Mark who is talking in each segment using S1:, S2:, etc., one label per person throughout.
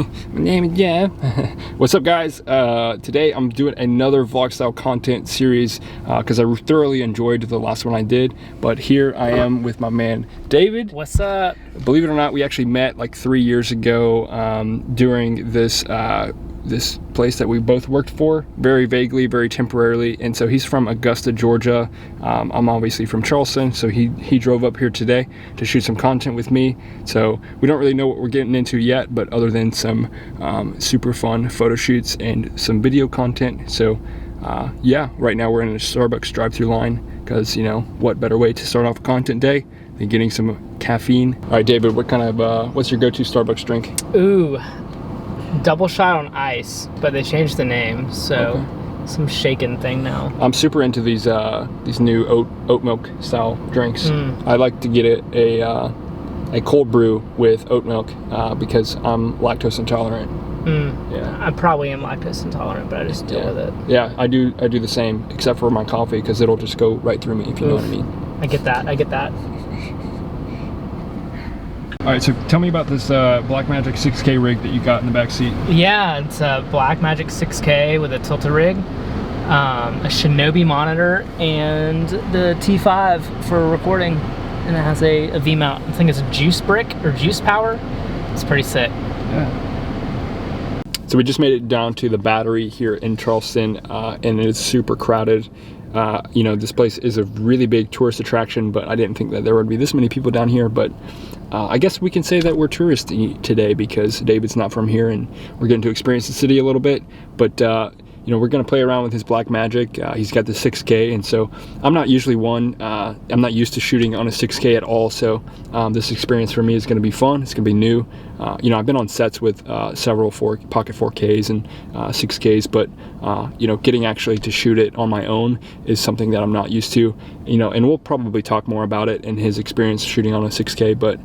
S1: My name is Jeff. What's up, guys? Today I'm doing another vlog style content series because I thoroughly enjoyed the last one I did. But here I am with my man David.
S2: What's up?
S1: Believe it or not, we actually met like 3 years ago during this this place that we both worked for, very vaguely, very temporarily. And so he's from Augusta, Georgia. I'm obviously from Charleston, so he drove up here today to shoot some content with me. So we don't really know what we're getting into yet, but other than some super fun photo shoots and some video content. So yeah, right now we're in a Starbucks drive-through line because, you know, what better way to start off a content day than getting some caffeine. All right, David, what kind of what's your go-to Starbucks drink?
S2: Ooh, double shot on ice, but they changed the name, so some shaken thing now. I'm
S1: super into these new oat milk style drinks. I like to get a cold brew with oat milk because I'm lactose intolerant. Yeah,
S2: I probably am lactose intolerant, but I just deal with it.
S1: Yeah, I do the same, except for my coffee, because it'll just go right through me, if you know what I mean.
S2: I get that.
S1: All right, so tell me about this Blackmagic 6K rig that you got in the back seat.
S2: Yeah, it's a Blackmagic 6K with a tilted rig, a Shinobi monitor, and the T5 for recording. And it has a V-mount. I think it's a juice brick or juice power. It's pretty sick.
S1: Yeah. So we just made it down to the Battery here in Charleston, and it's super crowded. You know, this place is a really big tourist attraction, but I didn't think that there would be this many people down here. But I guess we can say that we're touristy today because David's not from here, and we're getting to experience the city a little bit. But you know, we're gonna play around with his Blackmagic. He's got the 6K, and so I'm not usually I'm not used to shooting on a 6K at all. So this experience for me is gonna be fun. It's gonna be new. You know, I've been on sets with several Pocket 4Ks and 6Ks, but you know, getting actually to shoot it on my own is something that I'm not used to. You know, and we'll probably talk more about it and his experience shooting on a 6K. But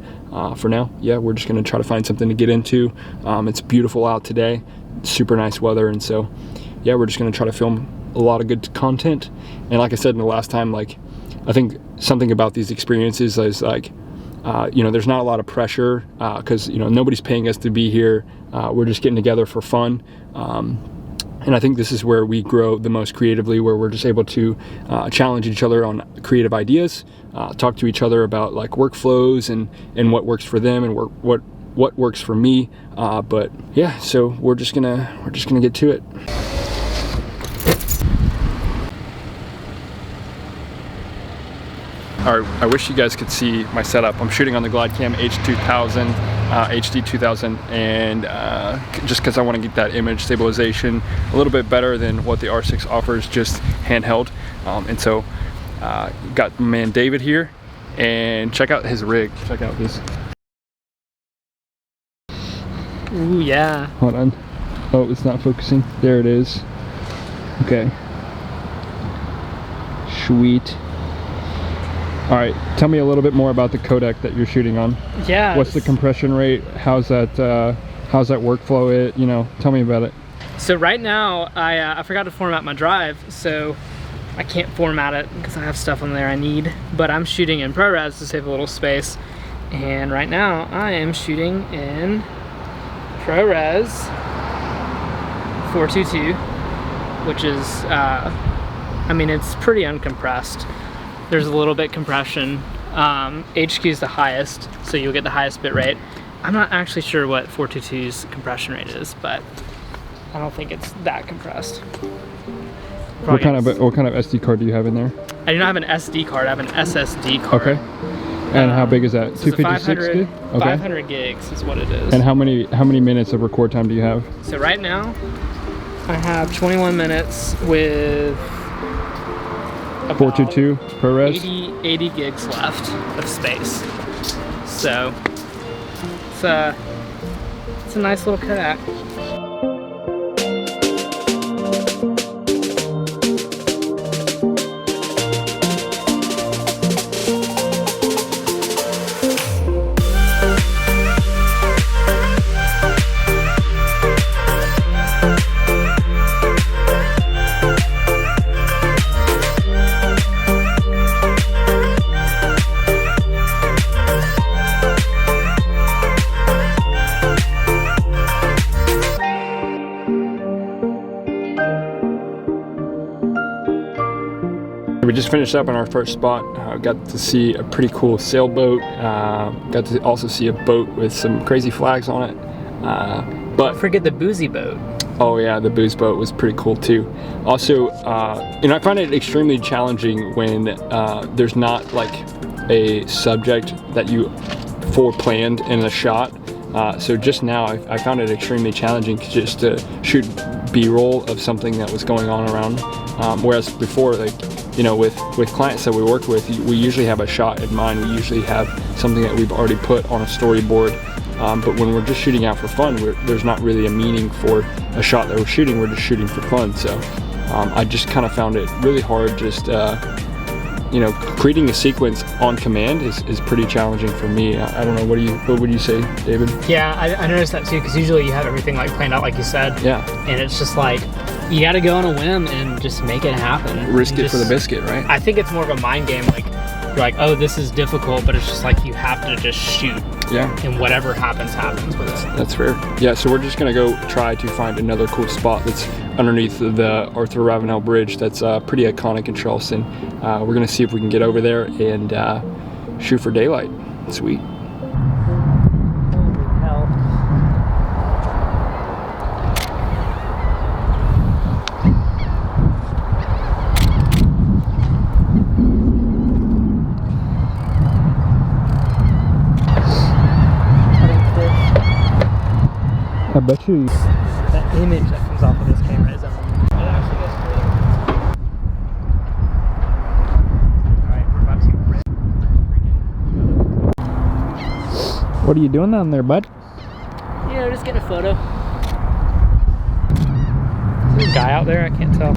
S1: for now, yeah, we're just gonna try to find something to get into. It's beautiful out today, super nice weather, and so yeah, we're just gonna try to film a lot of good content. And like I said in the last time, like, I think something about these experiences is like, you know, there's not a lot of pressure because, you know, nobody's paying us to be here. We're just getting together for fun. And I think this is where we grow the most creatively, where we're just able to challenge each other on creative ideas, talk to each other about like workflows and what works for them and what works for me. But yeah, so we're just gonna get to it. Alright, I wish you guys could see my setup. I'm shooting on the GlideCam H2000, HD2000, and just because I want to get that image stabilization a little bit better than what the R6 offers, just handheld. And so, got my man David here, and check out his rig. Check out this.
S2: Ooh, yeah.
S1: Hold on. Oh, it's not focusing. There it is. Okay. Sweet. All right, tell me a little bit more about the codec that you're shooting on.
S2: Yeah.
S1: What's the compression rate? How's that workflow? You know, tell me about it.
S2: So right now, I forgot to format my drive, so I can't format it because I have stuff on there I need. But I'm shooting in ProRes to save a little space, and right now I am shooting in ProRes 422, which is, I mean, it's pretty uncompressed. There's a little bit compression. HQ is the highest, so you'll get the highest bit rate. I'm not actually sure what 422's compression rate is, but I don't think it's that compressed.
S1: What kind of SD card do you have in there?
S2: I do not have an SD card, I have an SSD card.
S1: Okay. And how big is that? 256 gig? Okay.
S2: 500 gigs is what it is.
S1: And how many minutes of record time do you have?
S2: So right now, I have 21 minutes with
S1: 422 ProRes?
S2: 80 gigs left of space. So it's a nice little codec.
S1: We just finished up on our first spot. Got to see a pretty cool sailboat. Got to also see a boat with some crazy flags on it. But
S2: don't forget the boozy boat.
S1: Oh yeah, the booze boat was pretty cool too. Also, I find it extremely challenging when there's not like a subject that you foreplanned in a shot. So just now, I found it extremely challenging just to shoot B-roll of something that was going on around. Whereas before, like, with clients that we work with, we usually have a shot in mind. We usually have something that we've already put on a storyboard. But when we're just shooting out for fun, there's not really a meaning for a shot that we're shooting. We're just shooting for fun. So I just kind of found it really hard. Just creating a sequence on command is pretty challenging for me. I don't know. What would you say, David?
S2: Yeah, I noticed that too. Because usually you have everything like planned out, like you said.
S1: Yeah.
S2: And it's just like you got to go on a whim and just make it happen.
S1: Risk it for the biscuit, right?
S2: I think it's more of a mind game. Like you're like, oh, this is difficult, but it's just like you have to just shoot.
S1: Yeah.
S2: And whatever happens with it.
S1: That's fair. Yeah, so we're just gonna go try to find another cool spot that's underneath the Arthur Ravenel Bridge that's pretty iconic in Charleston. We're gonna see if we can get over there and shoot for daylight. Sweet. I bet you.
S2: That image that comes off of this camera is unbelievable. It actually gets really. Alright, we're about to rip.
S1: What are you doing down there, bud?
S2: Just getting a photo. Is there a guy out there? I can't tell.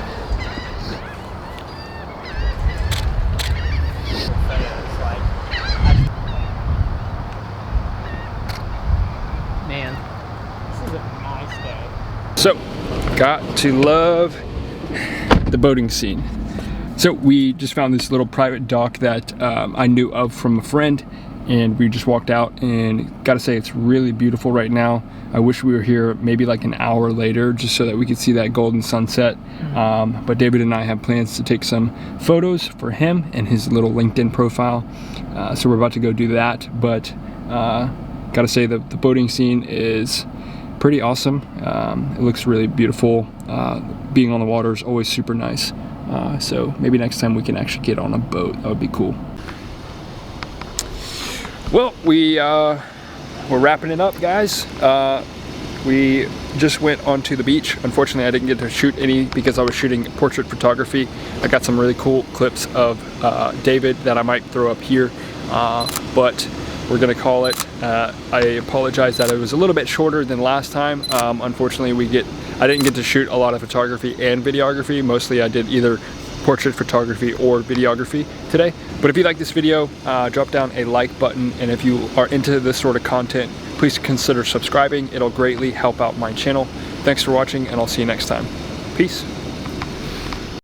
S2: Man. This is a nice day.
S1: So, got to love the boating scene. So we just found this little private dock that I knew of from a friend, and we just walked out, and gotta say it's really beautiful right now. I wish we were here maybe like an hour later just so that we could see that golden sunset. But David and I have plans to take some photos for him and his little LinkedIn profile. So we're about to go do that, but gotta say the boating scene is pretty awesome. It looks really beautiful. Being on the water is always super nice. So maybe next time we can actually get on a boat. That would be cool. Well, we're wrapping it up, guys. We just went onto the beach. Unfortunately, I didn't get to shoot any because I was shooting portrait photography. I got some really cool clips of David that I might throw up here, but we're gonna call it. I apologize that it was a little bit shorter than last time. Unfortunately, I didn't get to shoot a lot of photography and videography. Mostly I did either portrait photography or videography today. But if you like this video, drop down a like button, and if you are into this sort of content, please consider subscribing. It'll greatly help out my channel. Thanks for watching, and I'll see you next time. Peace.